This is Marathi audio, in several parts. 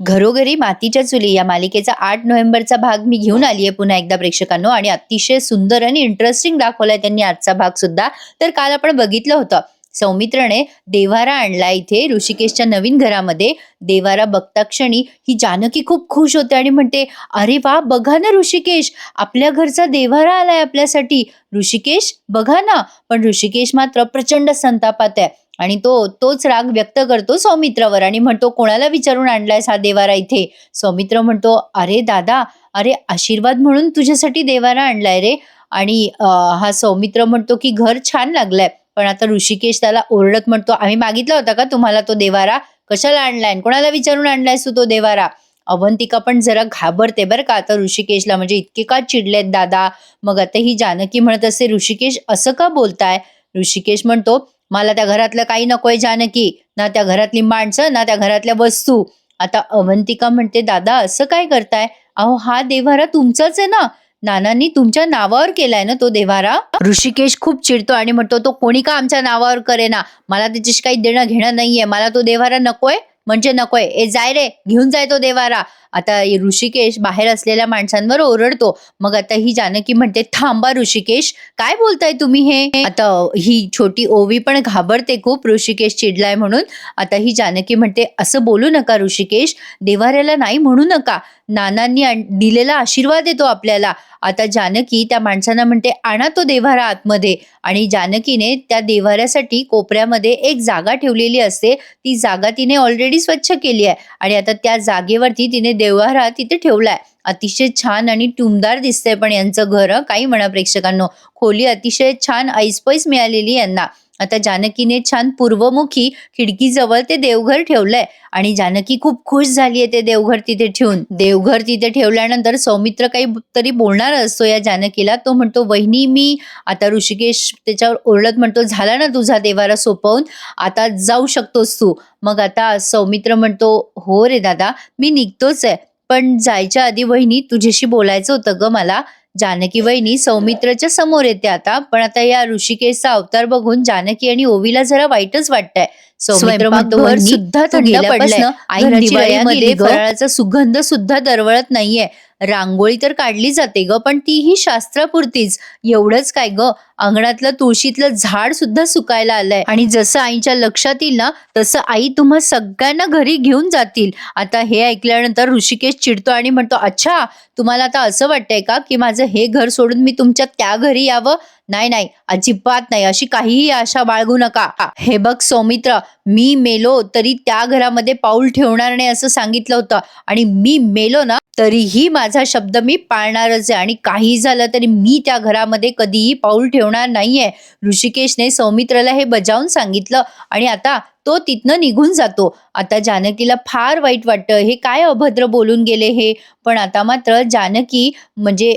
घरोघरी मातीच्या चुली या मालिकेचा 8 नोव्हेंबरचा भाग मी घेऊन आली आहे पुन्हा एकदा प्रेक्षकांनो, आणि अतिशय सुंदर आणि इंटरेस्टिंग दाखवलाय त्यांनी आजचा भाग सुद्धा. तर काल आपण बघितलं होतं सौमित्रने देव्हारा आणला इथे ऋषिकेशच्या नवीन घरामध्ये. देव्हारा बघता क्षणी ही जानकी खूप खुश होते आणि म्हणते, अरे वा, बघा ना ऋषिकेश, आपल्या घरचा देव्हारा आलाय आपल्यासाठी. ऋषिकेश बघा ना. पण ऋषिकेश मात्र प्रचंड संतापात आहे आणि तोच राग व्यक्त करतो सौमित्रावर आणि म्हणतो, कोणाला विचारून आणलायस हा देवारा इथे? सौमित्र म्हणतो, अरे दादा, अरे आशीर्वाद म्हणून तुझ्यासाठी देवारा आणलाय रे. आणि हा सौमित्र म्हणतो की घर छान लागलंय. पण आता ऋषिकेश त्याला ओरडत म्हणतो, आम्ही मागितला होता का तुम्हाला तो देवारा? कशाला आणलाय? कोणाला विचारून आणलायस तू तो देवारा? अवंतिका पण जरा घाबरते बरं का आता ऋषिकेशला, म्हणजे इतके का चिडलेत दादा. मग आता ही जानकी म्हणत असते, ऋषिकेश असं का बोलताय? ऋषिकेश म्हणतो, मला त्या घरातलं काही नकोय जानकी, ना त्या घरातली माणसं ना त्या घरातल्या वस्तू. आता अवंतिका म्हणते, दादा असं काय करताय? अहो हा देव्हारा तुमचाच आहे ना, नानांनी तुमच्या नावावर केलाय ना तो देव्हारा. ऋषिकेश खूप चिडतो आणि म्हणतो, तो कोणी का आमच्या नावावर करेना, मला त्याच्याशी काही देणं घेणं नाहीये, मला तो देव्हारा नकोय म्हणजे नकोय, ए जाय रे, घेऊन जाय तो देव्हारा. आता ऋषिकेश बाहेर असलेल्या माणसांवर ओरडतो. मग आता ही जानकी म्हणते, थांबा ऋषिकेश, काय बोलताय तुम्ही हे? आता ही छोटी ओवी पण घाबरते खूप ऋषिकेश चिडलाय म्हणून. आता ही जानकी म्हणते, असं बोलू नका ऋषिकेश, देव्हाऱ्याला नाही म्हणू नका, नानांनी दिलेला आशीर्वाद येतो आपल्याला. आता जानकी त्या माणसांना म्हणते, आणा तो देव्हारा आतमध्ये. आणि जानकीने त्या देव्हाऱ्यासाठी कोपऱ्यामध्ये एक जागा ठेवलेली असते. ती जागा तिने ऑलरेडी स्वच्छ केली आहे आणि आता त्या जागेवरती तिने देव्हारा तिथे ठेवलाय. अतिशय छान आणि टुमदार दिसतंय पण यांचं घर, काही म्हणा प्रेक्षकांनो. खोली अतिशय छान ऐसपैस मिळालेली यांना. आता जानकीने छान पूर्वमुखी खिडकीजवळ ते देवघर ठेवलंय आणि जानकी खूप खुश झालीये ते देवघर तिथे ठेवून. देवघर तिथे ठेवल्यानंतर सौमित्र काही तरी बोलणार असतो या जानकीला. तो म्हणतो, वहिनी मी, आता ऋषिकेश त्याच्यावर ओरडत म्हणतो, झाला ना तुझा देवारा सोपवून, आता जाऊ शकतोस तू. मग आता सौमित्र म्हणतो, हो रे दादा, मी निघतोच आहे, पण जायच्या आधी वहिनी तुझ्याशी बोलायचं होतं ग मला. जानकी वहिनी सौमित्रच्या समोर येते आता. पण आता या ऋषिकेशचा अवतार बघून जानकी आणि ओवीला जरा वाईटच वाटतंय. सौमित्र म्हणतो, स्वयंपाकघर वहिनी सुद्धा तू थंड गेल्यापासनं पडलंय. आई घराची दिवाळीमध्ये रयामध्ये ग. फराळाचा सुगंध सुद्धा दरवळत नाहीये. रांगोळी तर काढली जाते ग, पण तीही शास्त्रापुरतीच. एवढंच काय ग, अंगणातलं तुळशीतलं झाड सुद्धा सुकायला आलंय. आणि जसं आईच्या लक्षात येईल ना, तसं आई तुम्हा सगळ्यांना घरी घेऊन जातील. आता हे ऐकल्यानंतर ऋषिकेश चिडतो आणि म्हणतो, अच्छा, तुम्हाला आता असं वाटतंय का की माझं हे घर सोडून मी तुमच्या त्या घरी यावं? नाही नाही, अजिबात नाही, अशी काहीही आशा बाळगू नका. हे बघ सौमित्र, मी मेलो तरी त्या घरामध्ये पाऊल ठेवणार नाही असं सांगितलं होतं, आणि मी मेलो ना तरीही माझा शब्द मी पाळणारच आहे, आणि काही झालं तरी मी त्या घरामध्ये कधीही पाऊल ठेवणार नाहीये. ऋषिकेशने सौमित्राला हे बजावून सांगितलं आणि आता तो तिथनं निघून जातो. आता जानकीला फार वाईट वाटतं, हे काय अभद्र बोलून गेले हे. पण आता मात्र जानकी म्हणजे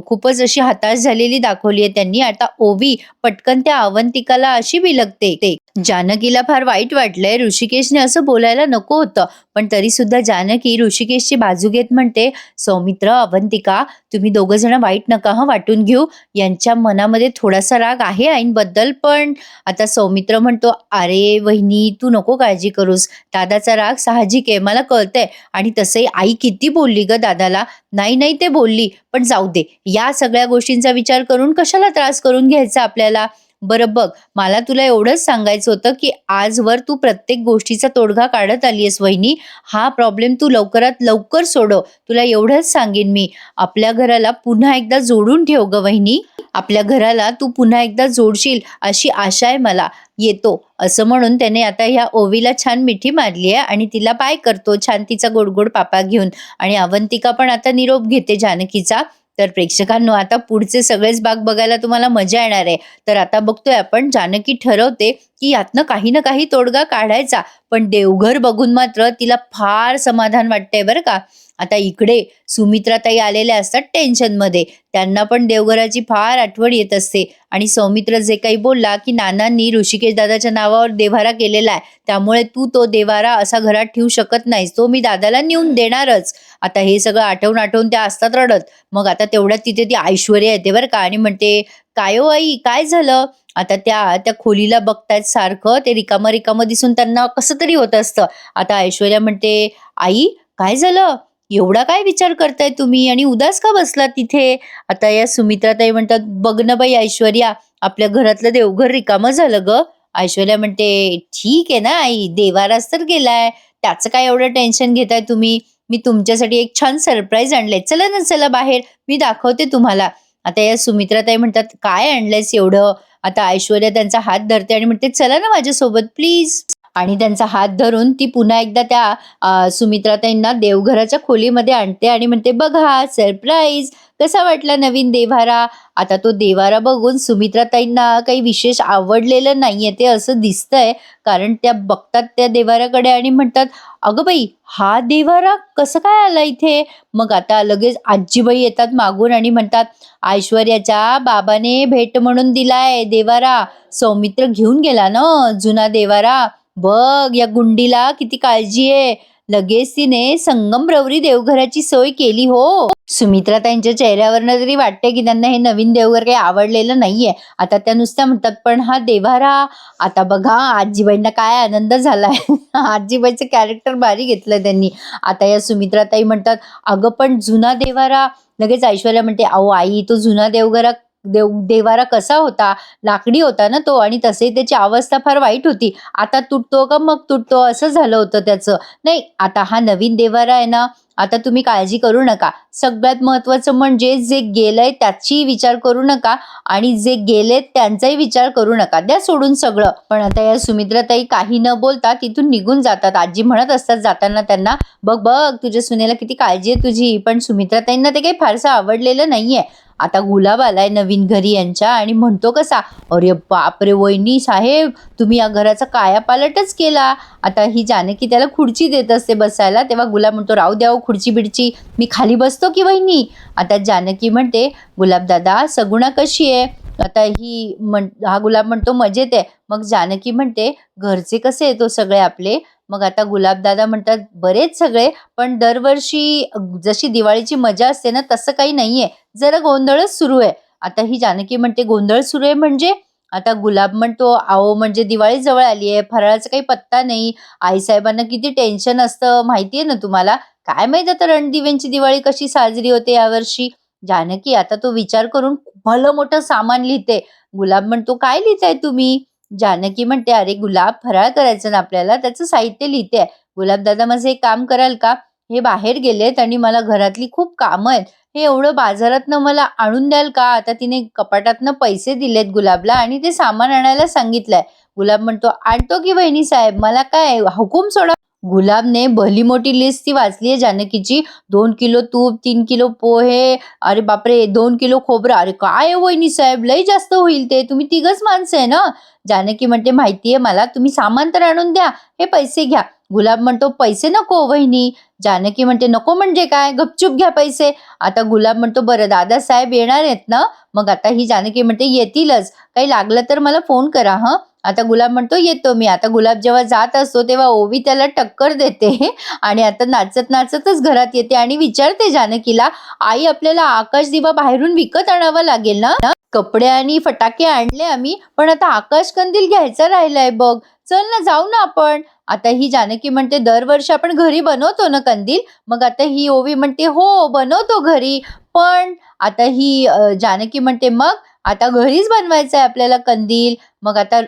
खूपच अशी हताश झालेली दाखवली आहे त्यांनी. आता ओवी पटकन त्या अवंतिकाला अशी बिलगते. जानकीला फार वाईट वाटलंय, ऋषिकेशने असं बोलायला नको होतं. पण तरी सुद्धा जानकी ऋषिकेशची बाजू घेत म्हणते, सौमित्र, अवंतिका, तुम्ही दोघं जण वाईट नका वाटून घेऊ. यांच्या मनामध्ये थोडासा राग आहे आईंबद्दल. पण आता सौमित्र म्हणतो, अरे वहिनी, तू नको काळजी करूस, दादाचा राग साहजिक आहे, मला कळतंय. आणि तसंही आई किती बोलली ग दादाला. नाही नाही, ते बोलली, पण जाऊ दे, या सगळ्या गोष्टींचा विचार करून कशाला त्रास करून घ्यायचा आपल्याला. बरं बघ, मला तुला एवढंच सांगायचं होतं की आजवर तू प्रत्येक गोष्टीचा तोडगा काढत आलीयस वहिनी. हा प्रॉब्लेम तू लवकरात लवकर सोडव, तुला एवढंच सांगेन मी. आपल्या घराला पुन्हा एकदा जोडून ठेव ग वहिनी. आपल्या घराला तू पुन्हा एकदा जोडशील अशी आशा आहे मला. येतो, असं म्हणून त्याने आता ह्या ओवीला छान मिठी मारली आहे आणि तिला बाय करतो छान तिचा गोडगोड पापा घेऊन. आणि अवंतिका पण आता निरोप घेते जानकीचा. तर प्रेक्षकांनो, आता पुढचे सगळेच भाग बघायला तुम्हाला मजा येणार आहे. तर आता बघतोय आपण, जानकी ठरवते की यातनं काही ना काही तोडगा काढायचा. पण देवघर बघून मात्र तिला फार समाधान वाटतंय बरं का. आता इकडे सुमित्राताई आलेल्या असतात टेन्शनमध्ये. त्यांना पण देवघराची फार आठवण येत असते. आणि सौमित्र जे काही बोलला की नानांनी ऋषिकेश दादाच्या नावावर देव्हारा केलेला आहे, त्यामुळे तू तो देव्हारा असा घरात ठेवू शकत नाहीस, तो मी दादाला नेऊन देणारच. आता हे सगळं आठवून आठवून त्या असतात रडत. मग आता तेवढ्यात तिथे ती ऐश्वर्या येते बरं का आणि म्हणते, काय हो आई, काय झालं? आता त्या त्या खोलीला बघतायत सारखं, ते रिकामं रिकामं दिसून त्यांना कसं तरी होत असतं. आता ऐश्वर्या म्हणते, आई काय झालं? एवढा काय विचार करताय तुम्ही आणि उदास का बसलात तिथे?" आता या सुमित्राताई म्हणतात, "बघ ना बाई ऐश्वर्या, आपल्या घरातलं देवघर रिकामं झालं गं." ऐश्वर्या म्हणते, "ठीक आहे ना आई, देवाराच तर गेलाय. त्याचं काय एवढं टेन्शन घेताय तुम्ही? मी तुमच्यासाठी एक छान सरप्राईज आणलंय. चला ना, चला बाहेर, मी दाखवते तुम्हाला." आता या सुमित्राताई म्हणतात, "काय आणलंयस एवढं?" आता ऐश्वर्या त्यांचा हात धरते आणि म्हणते, "चला ना माझ्यासोबत प्लीज." आणि त्यांचा हात धरून ती पुन्हा एकदा त्या सुमित्राताईंना देवघराच्या खोलीमध्ये आणते आणि म्हणते, "बघा सरप्राईज, कसा वाटला नवीन देव्हारा?" आता तो देव्हारा बघून सुमित्राताईंना काही विशेष आवडलेलं नाहीये ते असं दिसतंय. कारण त्या बघतात त्या देव्हाऱ्याकडे आणि म्हणतात, "अगं बाई, हा देव्हारा कसं काय आला इथे?" मग आता लगेच आजीबाई येतात मागून आणि म्हणतात, "ऐश्वर्याच्या बाबाने भेट म्हणून दिलाय देव्हारा. सौमित्र घेऊन गेला ना जुना देव्हारा. बघ या गुंडीला किती काळजी आहे. लगेच तिने संगमरवरी देवघराची सोय केली हो." सुमित्राताईंच्या चेहऱ्यावरनं तरी वाटते की त्यांना हे नवीन देवघर काही आवडलेलं नाहीये. आता त्या नुसत्या म्हणतात, "पण हा देव्हारा." आता बघा आजीबाईंना काय आनंद झालाय. आजीबाईचं कॅरेक्टर भारी घेतलंय त्यांनी. आता या सुमित्राताई म्हणतात, "अगं पण जुना देव्हारा." लगेच ऐश्वर्या म्हणते, "अहो आई, तो जुना देव्हारा कसा होता? लाकडी होता ना तो आणि तसेही त्याची अवस्था फार वाईट होती. आता तुटतो का मग तुटतो असं झालं होतं त्याचं. नाही, आता हा नवीन देव्हारा आहे ना, आता तुम्ही काळजी करू नका. सगळ्यात महत्त्वाचं म्हणजे जे गेलंय त्याची विचार करू नका आणि जे गेलेत त्यांचाही विचार करू नका. द्या सोडून सगळं." पण आता या सुमित्राताई काही न बोलता तिथून निघून जातात. आजी म्हणत असतात जाताना त्यांना, "बघ, बघ तुझ्या सुनेला किती काळजी आहे तुझी." पण सुमित्राताईंना ते काही फारसं आवडलेलं नाहीये. आता गुलाब आलाय नवीन घरी यांच्या आणि म्हणतो कसा, "अरे बापरे! वहिनी साहेब, तुम्ही या घराचा कायापालटच केला." आता ही जानकी त्याला खुर्ची देत असते बसायला, तेव्हा गुलाब म्हणतो, "राहू द्या हो खुर्ची-बिर्ची, मी खाली बसतो की वहिनी." आता जानकी म्हणते, "गुलाब दादा, सगुणा कशी आहे?" आता हा गुलाब म्हणतो, "मजेत आहे." मग जानकी म्हणते, "घरचे कसे आहेत ओ सगळे आपले?" मग आता गुलाबदादा म्हणतात, "बरेच सगळे, पण दरवर्षी जशी दिवाळीची मजा असते ना, तसं काही नाहीये. जरा गोंधळच सुरू आहे." आता ही जानकी म्हणते, "गोंधळ सुरू आहे म्हणजे?" आता गुलाब म्हणतो, "अहो म्हणजे दिवाळी जवळ आली आहे, फराळाचा काही पत्ता नाही. आईसाहेबांना किती टेन्शन असतं माहिती आहे ना तुम्हाला. काय माहीत आता रणदिव्यांची दिवाळी कशी साजरी होते यावर्षी." जानकी आता तो विचार करून भलं मोठं सामान लिहिते. गुलाब म्हणतो, "काय लिहिताय तुम्ही?" जानकी म्हणते, "अरे गुलाब, फराळ करायचं ना आपल्याला, त्याचं साहित्य लिहिते." "गुलाबदादा, माझं एक काम कराल का? हे बाहेर गेलेत आणि मला घरातली खूप कामं आहेत. हे एवढं बाजारातनं मला आणून द्याल का?" आता तिने कपाटातनं पैसे दिलेत गुलाबला आणि ते सामान आणायला सांगितलंय. गुलाब म्हणतो, "आणतो की वहिनी साहेब, मला काय, हुकूम सोडा." गुलाबने भली मोठी लिस्ट ती वाचली आहे जानकीची. 2 किलो तूप, 3 किलो पोहे, अरे बापरे! 2 किलो खोबरं. "अरे काय आहे वहिनी साहेब, लई जास्त होईल ते. तुम्ही तिघच माणसं आहे ना." जानकी म्हणते, "माहिती मला, तुम्ही सामान तर आणून द्या, हे पैसे घ्या." गुलाब म्हणतो, "पैसे नको वहिनी." जानकी म्हणते, "नको म्हणजे काय? गपचूप घ्या पैसे." आता गुलाब म्हणतो, "बरं दादासाहेब येणार आहेत ना?" मग आता ही जानकी म्हणते, "येतीलच. काही लागलं तर मला फोन करा हं." आता गुलाब म्हणतो, "येतो मी." आता गुलाब जेव्हा जात असतो तेव्हा ओवी त्याला टक्कर देते आणि आता नाचत नाचतच घरात येते आणि विचारते जानकीला, "आई, आपल्याला आकाशदिवा बाहेरून विकत आणावा लागेल ना? कपडे आणि फटाके आणले आम्ही, पण आता आकाशकंदील घ्यायचा राहिलाय बघ. चल ना, जाऊ ना आपण." आता ही जानकी म्हणते, "दरवर्षी आपण घरी बनवतो ना कंदील?" मग आता ही ओवी म्हणते, "हो, बनवतो घरी." पण आता ही जानकी म्हणते, "मग आता घरीच बनवायचं आहे आपल्याला कंदील." मग आता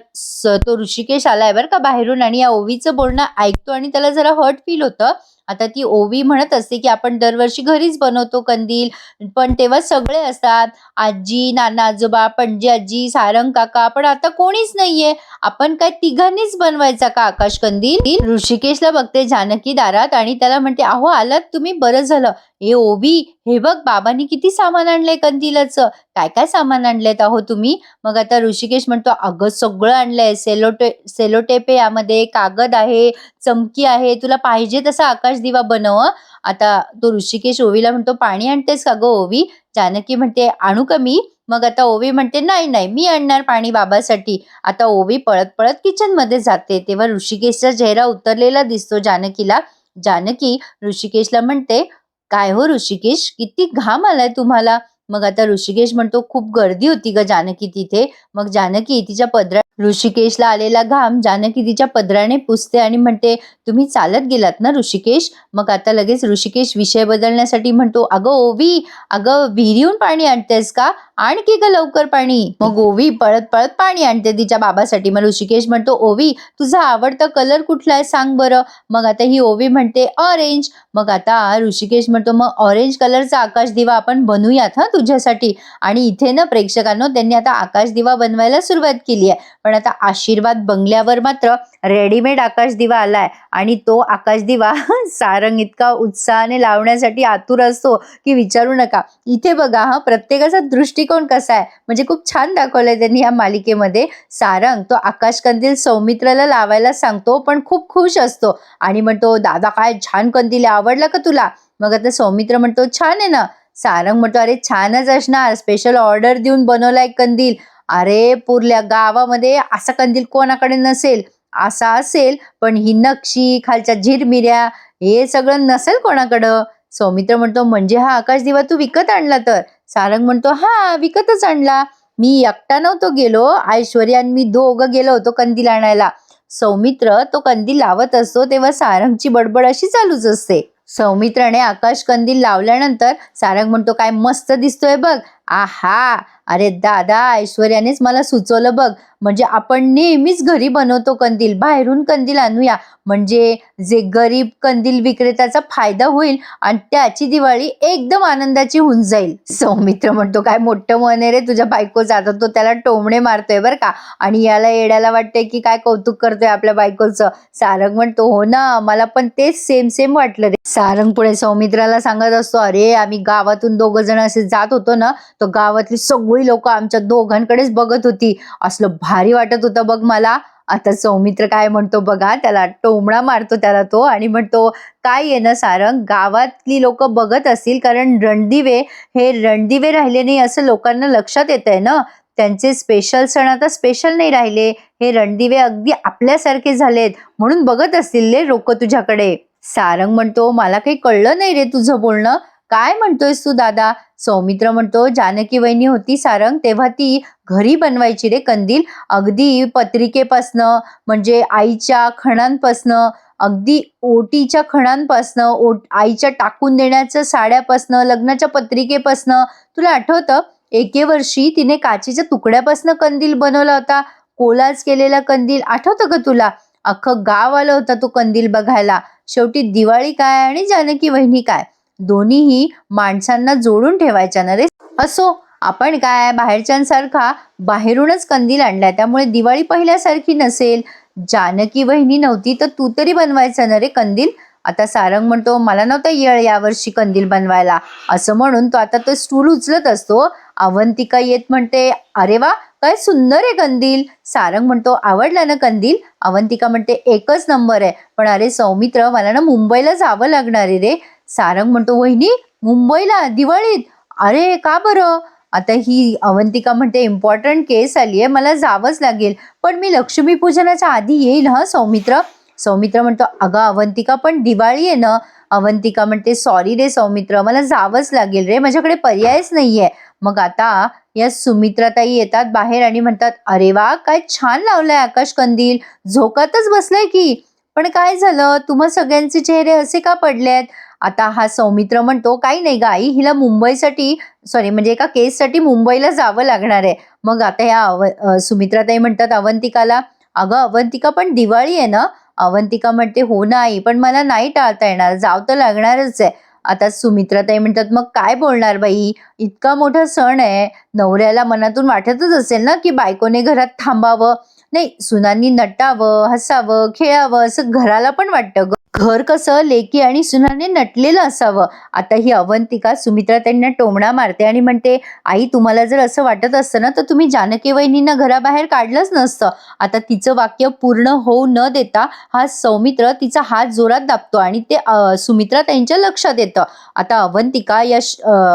तो ऋषिकेश आलाय बरं का बाहेरून आणि या ओवीचं बोलणं ऐकतो आणि त्याला जरा हर्ट फील होतं. आता ती ओवी म्हणत असते, की "आपण दरवर्षी घरीच बनवतो कंदील, पण तेव्हा सगळे असतात. आजी, नाना-आजोबा, पणजी-आजी, सारंग काका, पण आता कोणीच नाहीये. आपण काय तिघांनीच बनवायचा का आकाश कंदील?" ऋषिकेशला बघते जानकी दारात आणि त्याला म्हणते, "अहो आलात तुम्ही, बरं झालं. ए ओवी, हे बघ बाबांनी किती सामान आणलंय कंदिलाचं. काय काय सामान आणलंयत अहो तुम्ही?" मग आता ऋषिकेश म्हणतो, "अगं सगळं आणलंय. सेलोटेप आहे, यामध्ये कागद आहे, चमकी आहे. तुला पाहिजे तसा आकाश दिवा बनव हं." आता तो ऋषिकेश ओवीला म्हणतो, "पाणी आणतेस का गं ओवी?" जानकी म्हणते, "आणू का मी?" मग आता ओवी म्हणते, "नाही नाही, मी आणणार पाणी बाबासाठी." आता ओवी पळत पळत किचन मध्ये जाते. तेव्हा ऋषिकेशचा चेहरा उतरलेला दिसतो जानकीला. जानकी ऋषिकेशला म्हणते, "काय हो ऋषिकेश, किती घाम आलाय तुम्हाला?" मग आता ऋषिकेश म्हणतो, "खूप गर्दी होती ग जानकी तिथे." मग जानकी तिच्या पदरात ऋषिकेशला आलेला घाम जानकी तिच्या पदराने पुसते आणि म्हणते, तुम्ही चालत गेलात ना ऋषिकेश? मग आता लगेच ऋषिकेश विषय बदलण्यासाठी म्हणतो, अगं ओवी, अगं विहिरीहून पाणी आणतेस का? आण की ग लवकर पाणी. मग ओवी पळत पळत पाणी आणते तिच्या बाबासाठी. मग ऋषिकेश म्हणतो, ओवी तुझा आवडता कलर कुठला आहे सांग बरं. मग आता ही ओवी म्हणते ऑरेंज. मग आता ऋषिकेश म्हणतो, मग ऑरेंज कलरचा आकाश दिवा आपण बनवूयात हा तुझ्यासाठी. आणि इथे ना प्रेक्षकांनो, त्यांनी आता आकाश दिवा बनवायला सुरुवात केली आहे. पण आता आशीर्वाद बंगल्यावर मात्र रेडीमेड आकाश दिवा आलाय आणि तो आकाश दिवा सारंग इतका उत्साहाने लावण्यासाठी आतुर असतो की विचारू नका. इथे बघा हा प्रत्येकाचा दृष्टिकोन कसा आहे, म्हणजे खूप छान दाखवलंय त्यांनी या मालिकेमध्ये. सारंग तो आकाश कंदील सौमित्राला लावायला सांगतो, पण खूप खुश असतो आणि म्हणतो, दादा काय छान कंदील आहे, आवडला का तुला? मग आता सौमित्र म्हणतो, छान आहे ना. सारंग म्हणतो, अरे छानच असणार, स्पेशल ऑर्डर देऊन बनवलाय कंदील. अरे पुरल्या गावामध्ये असा कंदील कोणाकडे नसेल, असा असेल पण ही नक्षी खालच्या झिरमिऱ्या हे सगळं नसेल कोणाकडं. सौमित्र म्हणतो, म्हणजे हा आकाश दिवा तू विकत आणला तर? सारंग म्हणतो, हा विकतच आणला. मी एकटा नव्हतो गेलो, ऐश्वर्या आणि मी दोघं गेलो होतो कंदील आणायला. सौमित्र तो कंदील लावत असतो तेव्हा सारंगची बडबड अशी चालूच असते. सौमित्राने आकाश कंदील लावल्यानंतर सारंग म्हणतो, काय मस्त दिसतोय बघ. आहा, अरे दादा ऐश्वर्यानेच मला सुचवलं बघ. म्हणजे आपण नेहमीच घरी बनवतो कंदील, बाहेरून कंदील आणूया, म्हणजे जे गरीब कंदील विक्रेत्याचा फायदा होईल आणि त्याची दिवाळी एकदम आनंदाची होऊन जाईल. सौमित्र म्हणतो, काय मोठं मन आहे रे तुझ्या बायकोचा. आता तो त्याला टोमणे मारतोय बरं का, आणि याला येड्याला वाटतंय की काय कौतुक करतोय आपल्या बायकोचं. सारंग म्हणतो, हो ना, मला पण तेच सेम सेम वाटलं रे. सारंग पुढे सौमित्राला सांगत असतो, अरे आम्ही गावातून दोघं जण असे जात होतो ना, तर गावातली सगळी लोक आमच्या दोघांकडेच बघत होती. असलं भारी वाटत होतं बघ मला. आता सौमित्र काय म्हणतो बघा, त्याला टोमणा मारतो त्याला तो आणि म्हणतो, काय आहे ना सारंग, गावातली लोक बघत असतील कारण रणदिवे हे रणदिवे राहिले नाही असं लोकांना लक्षात येत आहे ना. त्यांचे स्पेशल सण आता स्पेशल नाही राहिले, हे रणदिवे अगदी आपल्यासारखे झालेत, म्हणून बघत असतील ले लोक तुझ्याकडे. सारंग म्हणतो, मला काही कळलं नाही रे तुझं बोलणं, काय म्हणतोयस तू दादा? सौमित्र म्हणतो, जानकी वहिनी होती सारंग तेव्हा ती घरी बनवायची रे कंदील, अगदी पत्रिकेपासनं, म्हणजे आईच्या खणांपासनं, अगदी ओटीच्या खणांपासनं, आईच्या टाकून देण्याच्या साड्यापासनं, लग्नाच्या पत्रिकेपासनं. तुला आठवतं एके वर्षी तिने काचेच्या तुकड्यापासनं कंदील बनवला होता, कोलाज केलेला कंदील, आठवतं का तुला? अख्खं गाव आलं होतं तो कंदील बघायला. शेवटी दिवाळी काय आणि जानकी वहिनी काय, दोन्हीही माणसांना जोडून ठेवायच्या ना रे. असो, आपण काय बाहेरच्यांसारखा बाहेरूनच कंदील आणलाय, त्यामुळे दिवाळी पहिल्यासारखी नसेल. जानकी वहिनी नव्हती तर तू तरी बनवायचा ना रे कंदील. आता सारंग म्हणतो, मला नव्हता येळ यावर्षी कंदील बनवायला. असं म्हणून तो आता तो स्टूल उचलत असतो. अवंतिका येत म्हणते, अरे वा काय सुंदर आहे कंदील. सारंग म्हणतो, आवडला ना कंदील? अवंतिका म्हणते, एकच नंबर आहे, पण अरे सौमित्र मला ना मुंबईला जावं लागणार आहे रे. सारंग म्हणतो, वहिनी मुंबईला दिवाळीत? अरे का बरं? आता ही अवंतिका म्हणते, इम्पॉर्टंट केस आली आहे, मला जावंच लागेल, पण मी लक्ष्मीपूजनाच्या आधी येईल हा सौमित्र. सौमित्र म्हणतो, अगं अवंतिका पण दिवाळी आहे ना. अवंतिका म्हणते, सॉरी रे सौमित्र, मला जावंच लागेल रे, माझ्याकडे पर्यायच नाहीये. मग आता या सुमित्राताई येतात बाहेर आणि म्हणतात, अरे वा काय छान लावलाय आकाश कंदील, झोकातच बसलाय की. पण काय झालं, तुम्हा सगळ्यांचे चेहरे असे का पडलेत? आता हा सौमित्र म्हणतो, काही नाही ग आई, हिला मुंबईसाठी, सॉरी म्हणजे एका केससाठी मुंबईला जावं लागणार आहे. मग आता या सुमित्राताई म्हणतात अवंतिकाला, अगं अवंतिका पण दिवाळी आहे ना. अवंतिका म्हणते, हो ना आई, पण मला नाही टाळता येणार, जाव तर लागणारच आहे. आता सुमित्राताई म्हणतात, मग काय बोलणार बाई, इतका मोठा सण आहे, नवऱ्याला मनातून वाटतच असेल ना की बायकोने घरात थांबावं, नाही सुनांनी नटावं, हसावं, खेळावं, असं घराला पण वाटतं. घर कसं लेकी आणि सुनाने नटलेलं असावं. आता ही अवंतिका सुमित्रा त्यांना टोमणा मारते आणि म्हणते, आई तुम्हाला जर असं वाटत असतं ना तर तुम्ही जानकी वहिनींना घराबाहेर काढलंच नसतं. आता तिचं वाक्य पूर्ण होऊ न देता हा सौमित्र तिचा हात जोरात दाबतो आणि ते सुमित्रा त्यांच्या लक्षात येतं. आता अवंतिका या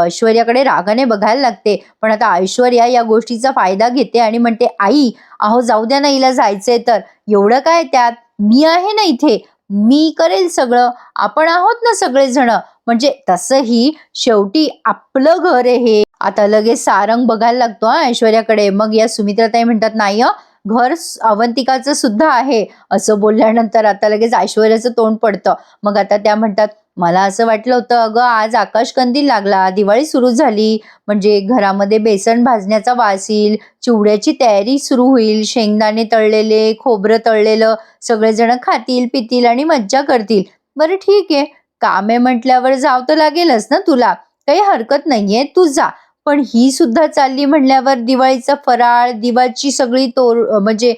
ऐश्वर्याकडे रागाने बघायला लागते, पण आता ऐश्वर्या या गोष्टीचा फायदा घेते आणि म्हणते, आई अहो जाऊ द्या ना, हिला जायचंय तर, एवढं काय त्यात, मी आहे ना इथे, मी करेल सगळं, आपण आहोत ना सगळेजण, म्हणजे तसंही शेवटी आपलं घर आहे हे. आता लगेच सारंग बघायला लागतो ऐश्वर्याकडे. मग या सुमित्राताई म्हणतात, नाही घर अवंतिकाचं सुद्धा आहे. असं बोलल्यानंतर आता लगेच ऐश्वर्याचं तोंड पडतं. मग आता त्या म्हणतात, मला असं वाटलं होतं अगं आज आकाश कंदील लागला, दिवाळी सुरू झाली, म्हणजे घरामध्ये बेसन भाजण्याचा वास येईल, चिवड्याची तयारी सुरू होईल, शेंगदाणे तळलेले, खोबरं तळलेलं सगळेजण खातील, पितील आणि मज्जा करतील. बरं ठीक आहे, काम आहे म्हटल्यावर जावं तर लागेलच ना तुला, काही हरकत नाहीये, तू जा. पण ही सुद्धा चालली म्हणल्यावर दिवाळीचा फराळ, दिवाची सगळी म्हणजे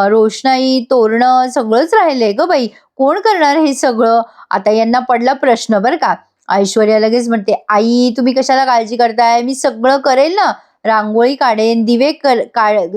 रोषणाई, तोरणं सगळंच राहिलंय गं बाई. कोण करणार हे सगळं? आता यांना पडला प्रश्न बरं का. ऐश्वर्या लगेच म्हणते, "आई तुम्ही कशाला काळजी करताय? मी सगळं करेल ना. रांगोळी काढेन, दिवे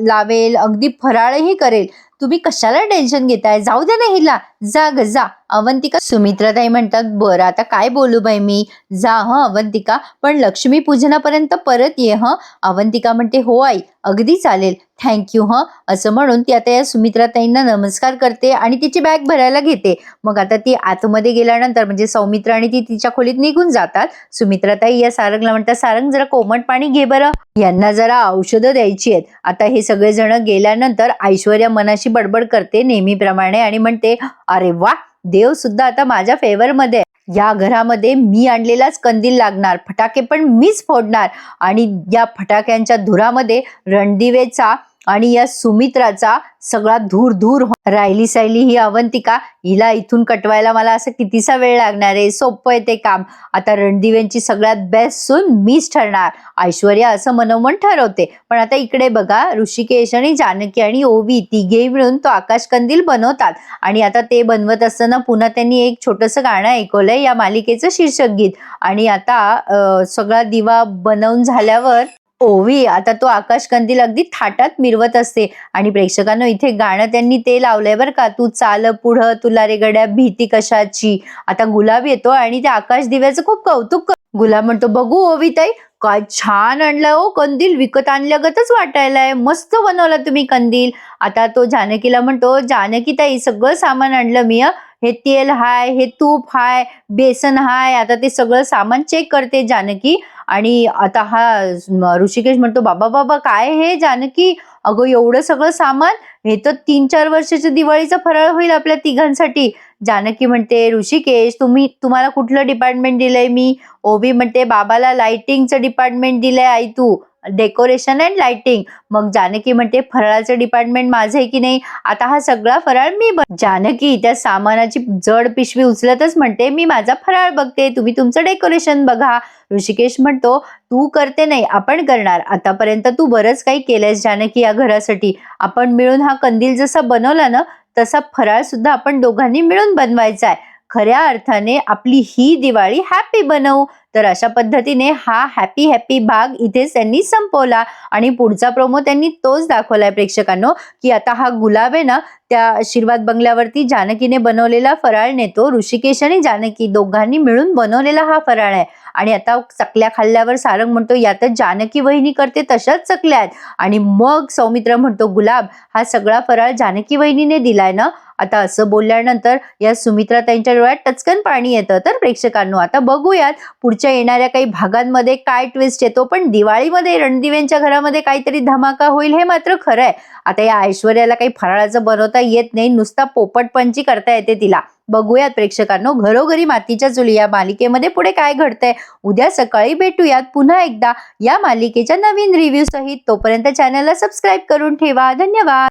लावेल, अगदी फराळही करेल. तुम्ही कशाला टेन्शन घेताय? जाऊ द्या ना हिला. जा ग जा." अवंतिका सुमित्राताई म्हणतात, "बरं आता काय बोलू बाई मी? जा हं अवंतिका, पण लक्ष्मी पूजनापर्यंत परत ये हं." अवंतिका म्हणते, "हो आई, अगदी चालेल. थँक यू हं." असं म्हणून ती आता या सुमित्राताईंना नमस्कार करते आणि तिची बॅग भरायला घेते. मग आता ती आतमध्ये गेल्यानंतर म्हणजे सौमित्रा आणि ती तिच्या खोलीत निघून जातात. सुमित्राताई या सारंगला म्हणतात, "सारंग जरा कोमट पाणी घे बरं. यांना जरा औषधं द्यायची आहेत." आता हे सगळेजण गेल्यानंतर ऐश्वर्या मनाशी बडबड करते नेहमीप्रमाणे आणि म्हणते, "अरे वा, देव सुद्धा आता माझ्या फेवरमध्ये आहे. या घरामध्ये मी आणलेलाच कंदील लागणार, फटाके पण मीच फोडणार आणि या फटाक्यांच्या धुरामध्ये रणदिवेचा आणि या सुमित्राचा सगळा धूर धूर राहिली सायली ही अवंतिका, हिला इथून कटवायला मला असं कितीसा वेळ लागणार आहे, सोपं आहे ते काम. आता रणदिव्यांची सगळ्यात बेस्ट सून मीच ठरणार." ऐश्वर्या असं मनोमन ठरवते. पण आता इकडे बघा, ऋषिकेश आणि जानकी आणि ओवी तिघेही मिळून तो आकाश कंदील बनवतात आणि आता ते बनवत असताना पुन्हा त्यांनी एक छोटंसं गाणं ऐकवलंय या मालिकेचं शीर्षक गीत. आणि आता सगळा दिवा बनवून झाल्यावर ओवी आता तो आकाश कंदील अगदी थाटात मिरवत असते आणि प्रेक्षकांनो इथे गाणं त्यांनी ते लावलंय बरं का, "तू चाल पुढं तुला रे गड्या भीती कशाची." आता गुलाब येतो आणि त्या आकाश दिव्याचं खूप कौतुक गुलाब म्हणतो, "बघू ओवीताई, काय छान आणलाय हो कंदील, विकत आणल्यागतच वाटायलाय, मस्त बनवला तुम्ही कंदील." आता तो जानकीला म्हणतो, "जानकीताई सगळं सामान आणलं मी, हे तेल हाय, हे तूप हाय, बेसन हाय." आता ते सगळं सामान चेक करते जानकी. आणि आता हा ऋषिकेश म्हणतो, "बाबा बाबा काय हे जानकी, अगं एवढं सगळं सामान, हे तर 3-4 वर्षाच्या दिवाळीचा फराळ होईल आपल्या तिघांसाठी." जानकी म्हणते, "ऋषिकेश तुम्हाला कुठलं डिपार्टमेंट दिलंय मी?" ओवी म्हणते, "बाबाला लाइटिंगचं डिपार्टमेंट दिलंय आई, तू डेकोरेशन अँड लाइटिंग." मग जानकी म्हणते, "फराळाचं डिपार्टमेंट माझं आहे की नाही, आता हा सगळा फराळ मी जानकी त्या सामानाची जड पिशवी उचलतच म्हणते, "मी माझा फराळ बघते, तुम्ही तुमचं डेकोरेशन बघा." ऋषिकेश म्हणतो, "तू करते नाही, आपण करणार. आतापर्यंत तू बरंच काही केलंयस जानकी या घरासाठी. आपण मिळून हा कंदील जसा बनवला ना, तसा फराळ सुद्धा आपण दोघांनी मिळून बनवायचा आहे. खऱ्या अर्थाने आपली ही दिवाळी हॅपी बनवू." तर अशा पद्धतीने हा हॅपी हॅपी भाग इथेच त्यांनी संपवला आणि पुढचा प्रोमो त्यांनी तोच दाखवलाय प्रेक्षकांनो, की आता हा गुलाब आहे ना, त्या आशीर्वाद बंगल्यावरती जानकीने बनवलेला फराळ नेतो. ऋषिकेश आणि जानकी दोघांनी मिळून बनवलेला हा फराळ आहे आणि आता चकल्या खाल्ल्यावर सारंग म्हणतो, "यातच जानकी वहिनी करते तशाच चकल्या आहेत." आणि मग सौमित्र म्हणतो, "गुलाब, हा सगळा फराळ जानकी वहिनीने दिलाय ना?" आता असं बोलल्यानंतर या सुमित्रा त्यांच्या डोळ्यात टचकन पाणी येतं. तर प्रेक्षकांनो आता बघूयात पुढच्या येणाऱ्या काही भागांमध्ये काय ट्विस्ट येतो. पण दिवाळीमध्ये रणदिव्यांच्या घरामध्ये काहीतरी धमाका होईल हे मात्र खरं आहे. आता या ऐश्वर्याला काही फराळाचं बनवता येत नाही, नुसता पोपटपंची करता येते तिला. बघूयात प्रेक्षकांनो, घरोघरी मातीच्या चुली या मालिकेमध्ये पुढे काय घडतंय. उद्या सकाळी भेटूयात पुन्हा एकदा या मालिकेच्या नवीन रिव्ह्यू सहित. तोपर्यंत चॅनलला सबस्क्राईब करून ठेवा. धन्यवाद.